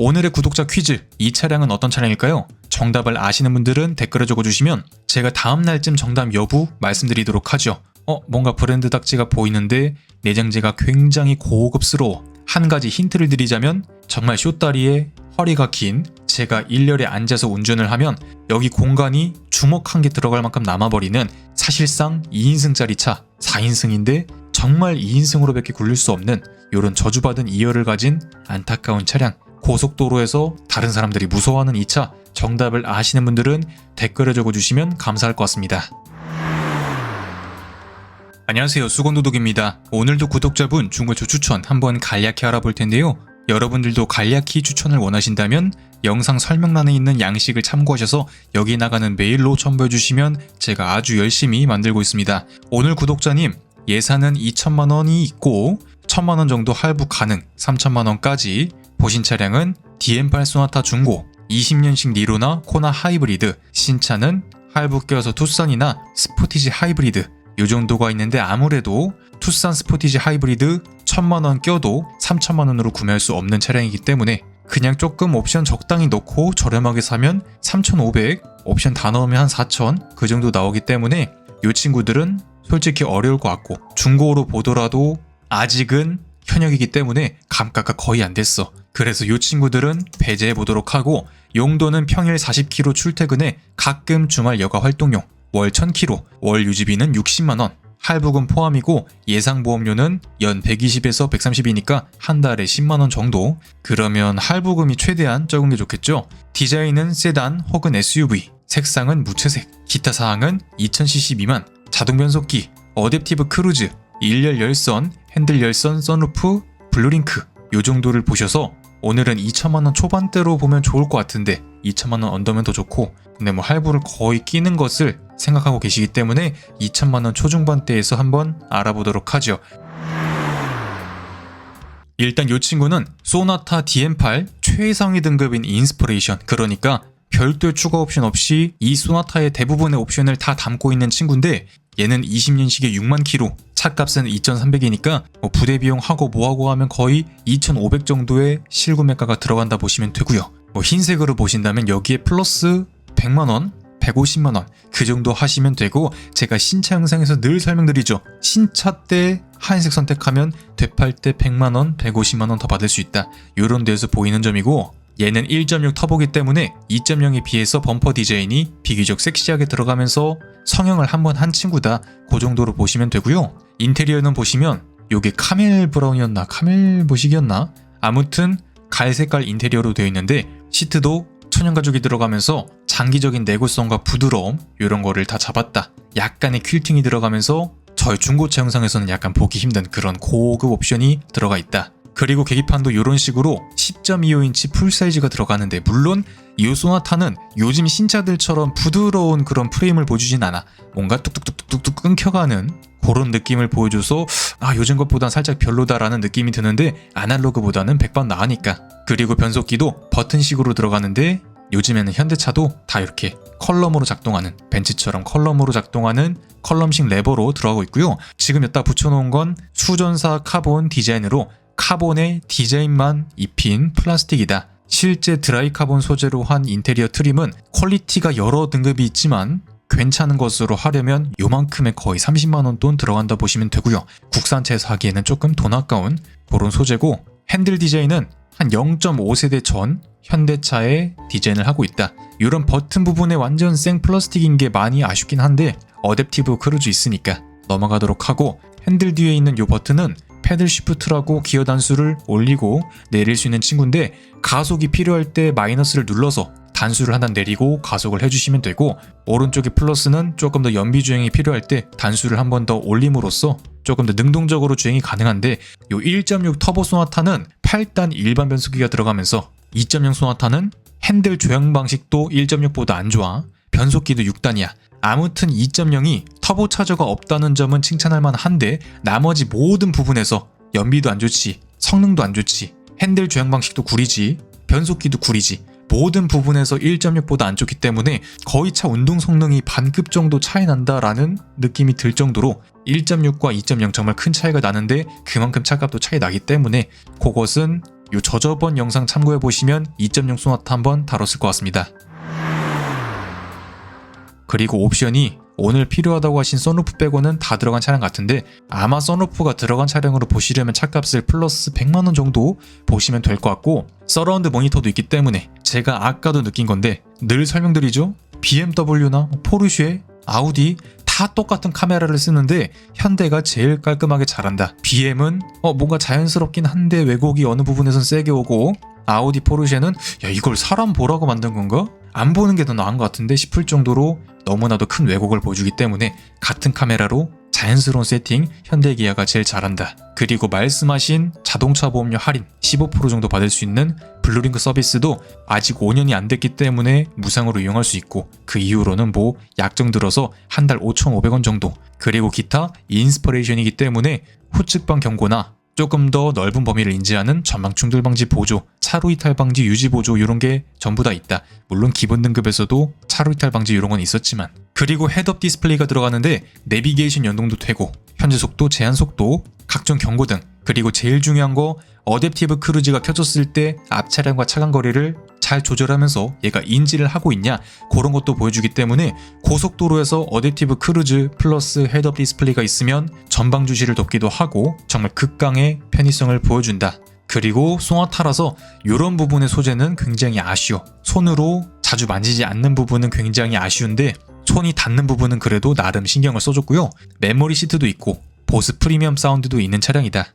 오늘의 구독자 퀴즈, 이 차량은 어떤 차량일까요? 정답을 아시는 분들은 댓글에 적어주시면 제가 다음 날쯤 정답 여부 말씀드리도록 하죠. 뭔가 브랜드 딱지가 보이는데 내장재가 굉장히 고급스러워. 한 가지 힌트를 드리자면 정말 쇼다리에 허리가 긴, 제가 1열에 앉아서 운전을 하면 여기 공간이 주먹 한 개 들어갈 만큼 남아버리는 사실상 2인승짜리 차, 4인승인데 정말 2인승으로밖에 굴릴 수 없는 이런 저주받은 2열을 가진 안타까운 차량. 고속도로에서 다른 사람들이 무서워하는 이 차, 정답을 아시는 분들은 댓글에 적어주시면 감사할 것 같습니다. 안녕하세요, 수건도둑입니다. 오늘도 구독자분 중고차 추천 한번 간략히 알아볼 텐데요. 여러분들도 간략히 추천을 원하신다면 영상 설명란에 있는 양식을 참고하셔서 여기 나가는 메일로 첨부해주시면 제가 아주 열심히 만들고 있습니다. 오늘 구독자님, 예산은 2천만원이 있고 1,000만원 정도 할부 가능, 3천만원까지. 보신 차량은 DM8 소나타 중고, 20년식 니로나 코나 하이브리드, 신차는 할부 껴서 투싼이나 스포티지 하이브리드 요 정도가 있는데 아무래도 투싼 스포티지 하이브리드 1,000만원 껴도 3천만원으로 구매할 수 없는 차량이기 때문에 그냥 조금 옵션 적당히 넣고 저렴하게 사면 3,500, 옵션 다 넣으면 한 4,000 그 정도 나오기 때문에 이 친구들은 솔직히 어려울 것 같고, 중고로 보더라도 아직은 현역이기 때문에 감가가 거의 안 됐어. 그래서 이 친구들은 배제해 보도록 하고, 용도는 평일 40km 출퇴근에 가끔 주말 여가 활동용, 월 1000km, 월 유지비는 60만원, 할부금 포함이고 예상보험료는 연 120에서 130이니까 한 달에 10만원 정도. 그러면 할부금이 최대한 적은 게 좋겠죠. 디자인은 세단 혹은 SUV, 색상은 무채색, 기타 사항은 2000cc 미만, 자동 변속기, 어댑티브 크루즈, 1열 열선, 핸들 열선, 선루프, 블루링크 요 정도를 보셔서 오늘은 2천만원 초반대로 보면 좋을 것 같은데 2천만원 언더면 더 좋고, 근데 뭐 할부를 거의 끼는 것을 생각하고 계시기 때문에 2천만원 초중반대에서 한번 알아보도록 하죠. 일단 이 친구는 소나타 DM8 최상위 등급인 인스퍼레이션, 그러니까 별도의 추가 옵션 없이 이 소나타의 대부분의 옵션을 다 담고 있는 친구인데, 얘는 20년식에 6만 킬로, 차값은 2,300이니까 부대 비용하고 뭐하고 하면 거의 2,500 정도의 실구매가가 들어간다 보시면 되고요. 흰색으로 보신다면 여기에 플러스 100만원, 150만원 그 정도 하시면 되고, 제가 신차 영상에서 늘 설명드리죠. 신차 때 하얀색 선택하면 되팔 때 100만원, 150만원 더 받을 수 있다. 이런 데서 보이는 점이고, 얘는 1.6 터보기 때문에 2.0에 비해서 범퍼 디자인이 비교적 섹시하게 들어가면서 성형을 한번 한 친구다. 그 정도로 보시면 되고요. 인테리어는 보시면 요게 카멜 브라운이었나 카멜보식이었나 아무튼 갈색깔 인테리어로 되어 있는데, 시트도 천연 가죽이 들어가면서 장기적인 내구성과 부드러움 이런 거를 다 잡았다. 약간의 퀼팅이 들어가면서 저희 중고차 영상에서는 약간 보기 힘든 그런 고급 옵션이 들어가 있다. 그리고 계기판도 이런 식으로 10.25인치 풀사이즈가 들어가는데, 물론 이 소나타는 요즘 신차들처럼 부드러운 그런 프레임을 보여주진 않아. 뭔가 뚝뚝뚝뚝뚝 끊겨가는 그런 느낌을 보여줘서 요즘 것보단 살짝 별로다라는 느낌이 드는데, 아날로그보다는 100번 나으니까. 그리고 변속기도 버튼식으로 들어가는데, 요즘에는 현대차도 다 이렇게 컬럼으로 작동하는, 벤츠처럼 컬럼으로 작동하는 컬럼식 레버로 들어가고 있고요. 지금 여기다 붙여놓은 건 수전사 카본 디자인으로 카본의 디자인만 입힌 플라스틱이다. 실제 드라이 카본 소재로 한 인테리어 트림은 퀄리티가 여러 등급이 있지만 괜찮은 것으로 하려면 요만큼의 거의 30만원 돈 들어간다 보시면 되고요. 국산차에서 하기에는 조금 돈 아까운 그런 소재고, 핸들 디자인은 한 0.5세대 전 현대차의 디자인을 하고 있다. 이런 버튼 부분에 완전 생 플라스틱인 게 많이 아쉽긴 한데 어댑티브 크루즈 있으니까 넘어가도록 하고, 핸들 뒤에 있는 이 버튼은 패들 시프트라고 기어 단수를 올리고 내릴 수 있는 친구인데, 가속이 필요할 때 마이너스를 눌러서 단수를 하나 내리고 가속을 해주시면 되고, 오른쪽의 플러스는 조금 더 연비 주행이 필요할 때 단수를 한 번 더 올림으로써 조금 더 능동적으로 주행이 가능한데, 이 1.6 터보 소나타는 8단 일반 변속기가 들어가면서 2.0 소나타는 핸들 조향 방식도 1.6보다 안 좋아. 변속기도 6단이야. 아무튼 2.0이 터보 차저가 없다는 점은 칭찬할 만한데, 나머지 모든 부분에서 연비도 안 좋지, 성능도 안 좋지, 핸들 조향 방식도 구리지, 변속기도 구리지, 모든 부분에서 1.6보다 안 좋기 때문에 거의 차 운동 성능이 반급 정도 차이 난다라는 느낌이 들 정도로 1.6과 2.0 정말 큰 차이가 나는데, 그만큼 차값도 차이 나기 때문에 그것은 요 저저번 영상 참고해보시면 2.0 소나타 한번 다뤘을 것 같습니다. 그리고 옵션이 오늘 필요하다고 하신 선루프 빼고는 다 들어간 차량 같은데 아마 선루프가 들어간 차량으로 보시려면 차값을 플러스 100만원 정도 보시면 될 것 같고 서라운드 모니터도 있기 때문에 제가 아까도 느낀 건데 늘 설명드리죠. BMW나 포르쉐, 아우디 다 똑같은 카메라를 쓰는데 현대가 제일 깔끔하게 잘한다. BM은 뭔가 자연스럽긴 한데 왜곡이 어느 부분에선 세게 오고 아우디, 포르쉐는 야 이걸 사람 보라고 만든 건가? 안 보는 게 더 나은 것 같은데 싶을 정도로 너무나도 큰 왜곡을 보여주기 때문에 같은 카메라로 자연스러운 세팅 현대기아가 제일 잘한다. 그리고 말씀하신 자동차 보험료 할인 15% 정도 받을 수 있는 블루링크 서비스도 아직 5년이 안 됐기 때문에 무상으로 이용할 수 있고 그 이후로는 뭐 약정 들어서 한 달 5,500원 정도 그리고 기타 인스퍼레이션이기 때문에 후측방 경고나 조금 더 넓은 범위를 인지하는 전방 충돌 방지 보조, 차로 이탈 방지 유지 보조 이런 게 전부 다 있다. 물론 기본 등급에서도 차로 이탈 방지 이런 건 있었지만 그리고 헤드업 디스플레이가 들어가는데 내비게이션 연동도 되고 현재 속도, 제한 속도, 각종 경고 등 그리고 제일 중요한 거 어댑티브 크루즈가 켜졌을 때 앞 차량과 차간 거리를 잘 조절하면서 얘가 인지를 하고 있냐 그런 것도 보여주기 때문에 고속도로에서 어댑티브 크루즈 플러스 헤드업 디스플레이가 있으면 전방 주시를 돕기도 하고 정말 극강의 편의성을 보여준다. 그리고 소나타라서 이런 부분의 소재는 굉장히 아쉬워. 손으로 자주 만지지 않는 부분은 굉장히 아쉬운데 손이 닿는 부분은 그래도 나름 신경을 써줬고요. 메모리 시트도 있고 보스 프리미엄 사운드도 있는 차량이다.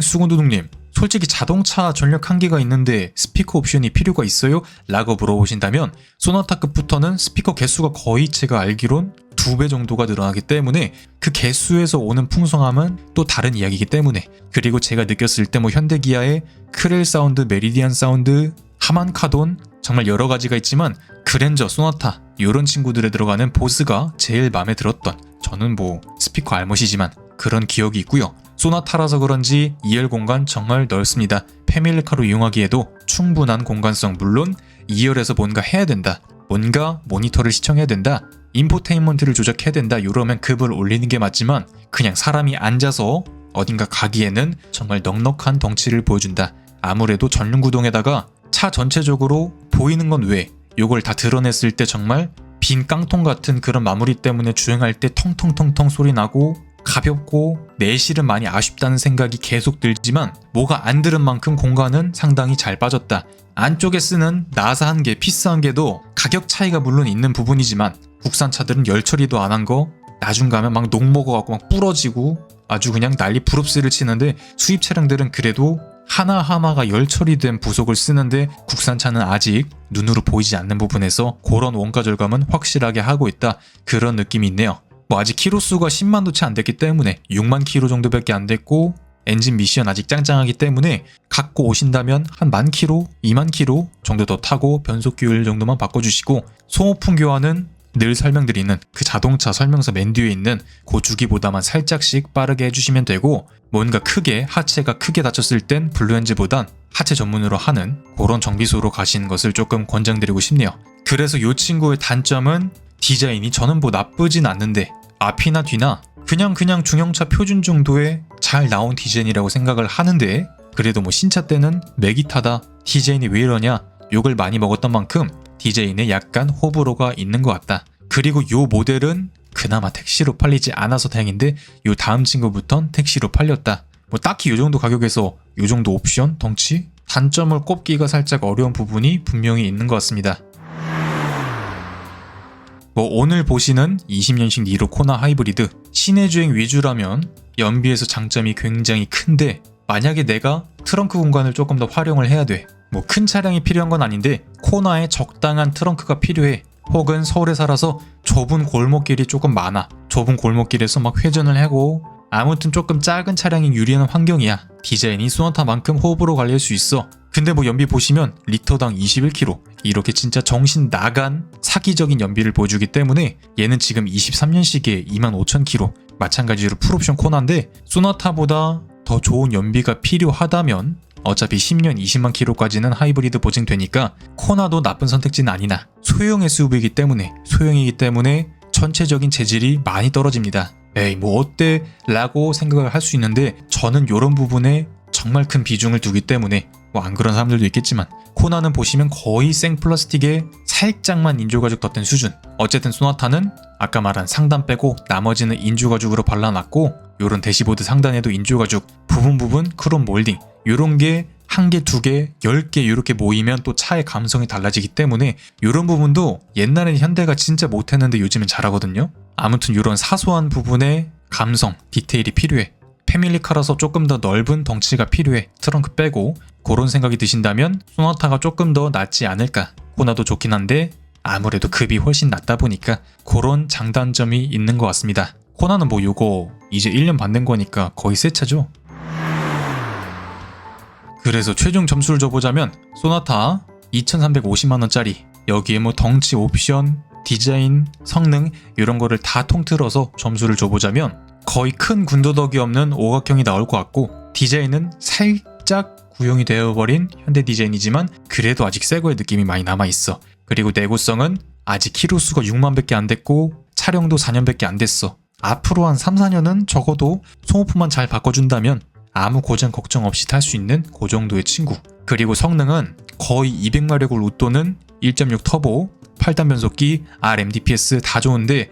수군도둑님 솔직히 자동차 전력 한계가 있는데 스피커 옵션이 필요가 있어요? 라고 물어보신다면 소나타급부터는 스피커 개수가 거의 제가 알기론 2배 정도가 늘어나기 때문에 그 개수에서 오는 풍성함은 또 다른 이야기이기 때문에 그리고 제가 느꼈을 때 뭐 현대기아의 크렐 사운드, 메리디안 사운드, 하만카돈 정말 여러 가지가 있지만 그랜저, 소나타 이런 친구들에 들어가는 보스가 제일 마음에 들었던 저는 뭐 스피커 알못이지만 그런 기억이 있고요. 소나타라서 그런지 2열 공간 정말 넓습니다. 패밀리카로 이용하기에도 충분한 공간성 물론 2열에서 뭔가 해야 된다. 뭔가 모니터를 시청해야 된다. 인포테인먼트를 조작해야 된다. 이러면 급을 올리는 게 맞지만 그냥 사람이 앉아서 어딘가 가기에는 정말 넉넉한 덩치를 보여준다. 아무래도 전륜구동에다가 차 전체적으로 보이는 건 왜? 요걸 다 드러냈을 때 정말 빈 깡통 같은 그런 마무리 때문에 주행할 때 텅텅텅텅 소리 나고 가볍고 내실은 많이 아쉽다는 생각이 계속 들지만 뭐가 안 들은 만큼 공간은 상당히 잘 빠졌다. 안쪽에 쓰는 나사 한 개, 피스 한 개도 가격 차이가 물론 있는 부분이지만 국산 차들은 열 처리도 안 한 거 나중 가면 막 녹 먹어갖고 막 부러지고 아주 그냥 난리 부릅스를 치는데 수입 차량들은 그래도 하나하나가 열 처리된 부속을 쓰는데 국산차는 아직 눈으로 보이지 않는 부분에서 그런 원가 절감은 확실하게 하고 있다. 그런 느낌이 있네요. 뭐 아직 키로수가 10만도 채 안 됐기 때문에 6만 키로 정도밖에 안 됐고 엔진 미션 아직 짱짱하기 때문에 갖고 오신다면 한 10,000키로, 20,000키로 정도 더 타고 변속 규율 정도만 바꿔주시고 소모품 교환은 늘 설명드리는 그 자동차 설명서 맨 뒤에 있는 그 주기보다만 살짝씩 빠르게 해주시면 되고 뭔가 크게 하체가 크게 다쳤을 땐 블루엔즈보단 하체 전문으로 하는 그런 정비소로 가시는 것을 조금 권장드리고 싶네요. 그래서 이 친구의 단점은 디자인이 저는 뭐 나쁘진 않는데 앞이나 뒤나 그냥 중형차 표준 정도의 잘 나온 디자인이라고 생각을 하는데 그래도 뭐 신차 때는 맥이 타다 디자인이 왜 이러냐 욕을 많이 먹었던 만큼 디자인에 약간 호불호가 있는 것 같다. 그리고 요 모델은 그나마 택시로 팔리지 않아서 다행인데 요 다음 친구부턴 택시로 팔렸다. 뭐 딱히 요 정도 가격에서 요 정도 옵션, 덩치, 단점을 꼽기가 살짝 어려운 부분이 분명히 있는 것 같습니다. 뭐 오늘 보시는 20년식 니로 코나 하이브리드 시내주행 위주라면 연비에서 장점이 굉장히 큰데 만약에 내가 트렁크 공간을 조금 더 활용을 해야 돼. 뭐 큰 차량이 필요한 건 아닌데 코나에 적당한 트렁크가 필요해. 혹은 서울에 살아서 좁은 골목길이 조금 많아. 좁은 골목길에서 막 회전을 하고 아무튼 조금 작은 차량이 유리한 환경이야. 디자인이 소나타만큼 호불호 갈릴 수 있어. 근데 뭐 연비 보시면 리터당 21km 이렇게 진짜 정신 나간 사기적인 연비를 보여주기 때문에 얘는 지금 23년식에 25,000km 마찬가지로 풀옵션 코나인데 소나타보다 더 좋은 연비가 필요하다면 어차피 10년 20만 km까지는 하이브리드 보증되니까 코나도 나쁜 선택지는 아니나 소형 SUV이기 때문에 전체적인 재질이 많이 떨어집니다. 에이 뭐 어때? 라고 생각을 할 수 있는데 저는 이런 부분에 정말 큰 비중을 두기 때문에 뭐 안 그런 사람들도 있겠지만 코나는 보시면 거의 생 플라스틱에 살짝만 인조가죽 덧댄 수준. 어쨌든 소나타는 아까 말한 상단 빼고 나머지는 인조가죽으로 발라놨고 요런 대시보드 상단에도 인조가죽, 부분 크롬 몰딩 요런 게 한 개, 두 개, 10개 이렇게 모이면 또 차의 감성이 달라지기 때문에 이런 부분도 옛날에는 현대가 진짜 못했는데 요즘은 잘하거든요. 아무튼 이런 사소한 부분에 감성, 디테일이 필요해. 패밀리카라서 조금 더 넓은 덩치가 필요해. 트렁크 빼고 그런 생각이 드신다면 소나타가 조금 더 낫지 않을까. 코나도 좋긴 한데 아무래도 급이 훨씬 낮다 보니까 그런 장단점이 있는 것 같습니다. 코나는 뭐 요거 이제 1년 반 된 거니까 거의 새 차죠. 그래서 최종 점수를 줘보자면 소나타 2,350만원짜리 여기에 뭐 덩치, 옵션, 디자인, 성능 이런 거를 다 통틀어서 점수를 줘보자면 거의 큰 군더더기 없는 오각형이 나올 것 같고 디자인은 살짝 구형이 되어버린 현대 디자인이지만 그래도 아직 새거의 느낌이 많이 남아있어. 그리고 내구성은 아직 키로수가 6만밖에 안 됐고 차량도 4년밖에 안 됐어. 앞으로 한 3, 4년은 적어도 소모품만 잘 바꿔준다면 아무 고장 걱정 없이 탈 수 있는 그 정도의 친구. 그리고 성능은 거의 200마력을 웃도는 1.6 터보, 8단 변속기, RMDPS 다 좋은데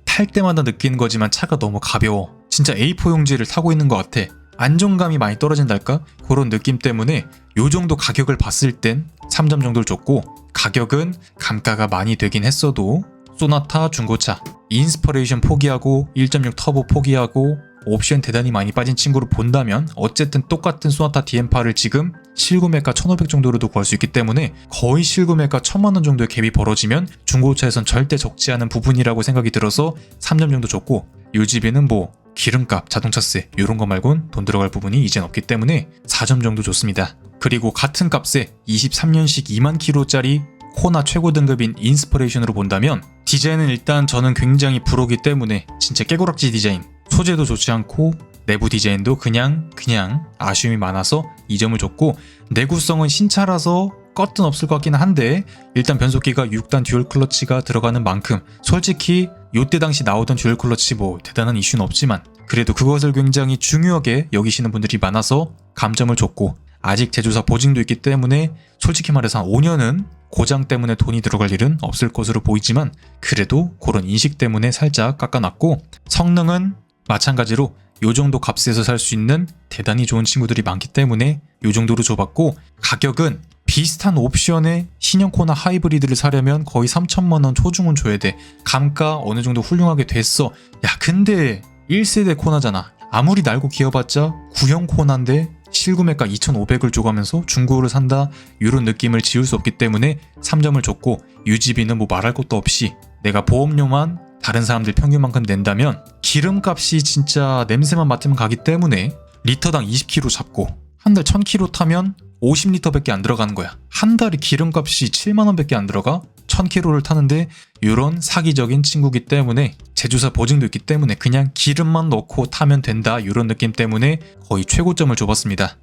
탈 때마다 느끼는 거지만 차가 너무 가벼워. 진짜 A4 용지를 타고 있는 것 같아. 안정감이 많이 떨어진달까? 그런 느낌 때문에 요 정도 가격을 봤을 땐 3점 정도를 줬고 가격은 감가가 많이 되긴 했어도 소나타 중고차 인스퍼레이션 포기하고 1.6 터보 포기하고 옵션 대단히 많이 빠진 친구로 본다면 어쨌든 똑같은 소나타 DM8을 지금 실구매가 1,500 정도로도 구할 수 있기 때문에 거의 실구매가 1,000만원 정도의 갭이 벌어지면 중고차에선 절대 적지 않은 부분이라고 생각이 들어서 3점 정도 줬고 유지비는 뭐 기름값, 자동차세 이런 거 말곤 돈 들어갈 부분이 이젠 없기 때문에 4점 정도 줬습니다. 그리고 같은 값에 23년식 2만 킬로짜리 코나 최고 등급인 인스퍼레이션으로 본다면 디자인은 일단 저는 굉장히 불호기 때문에 진짜 깨구락지 디자인, 소재도 좋지 않고 내부 디자인도 그냥 아쉬움이 많아서 2점을 줬고 내구성은 신차라서 껐든 없을 것 같긴 한데 일단 변속기가 6단 듀얼 클러치가 들어가는 만큼 솔직히 요때 당시 나오던 듀얼 클러치 뭐 대단한 이슈는 없지만 그래도 그것을 굉장히 중요하게 여기시는 분들이 많아서 감점을 줬고 아직 제조사 보증도 있기 때문에 솔직히 말해서 한 5년은 고장 때문에 돈이 들어갈 일은 없을 것으로 보이지만 그래도 그런 인식 때문에 살짝 깎아놨고 성능은 마찬가지로 요 정도 값에서 살 수 있는 대단히 좋은 친구들이 많기 때문에 요 정도로 줘봤고 가격은 비슷한 옵션의 신형 코나 하이브리드를 사려면 거의 3천만원 초중은 줘야 돼. 감가 어느 정도 훌륭하게 됐어. 야 근데 1세대 코나잖아. 아무리 날고 기어봤자 구형 코나인데 실구매가 2,500을 줘가면서 중고를 산다 이런 느낌을 지울 수 없기 때문에 3점을 줬고 유지비는 뭐 말할 것도 없이 내가 보험료만 다른 사람들 평균만큼 낸다면 기름값이 진짜 냄새만 맡으면 가기 때문에 리터당 20km 잡고 한 달 1000km 타면 50리터밖에 안 들어가는 거야. 한 달에 기름값이 7만원밖에 안 들어가? 1000km를 타는데 이런 사기적인 친구기 때문에 제조사 보증도 있기 때문에 그냥 기름만 넣고 타면 된다 이런 느낌 때문에 거의 최고점을 줘봤습니다.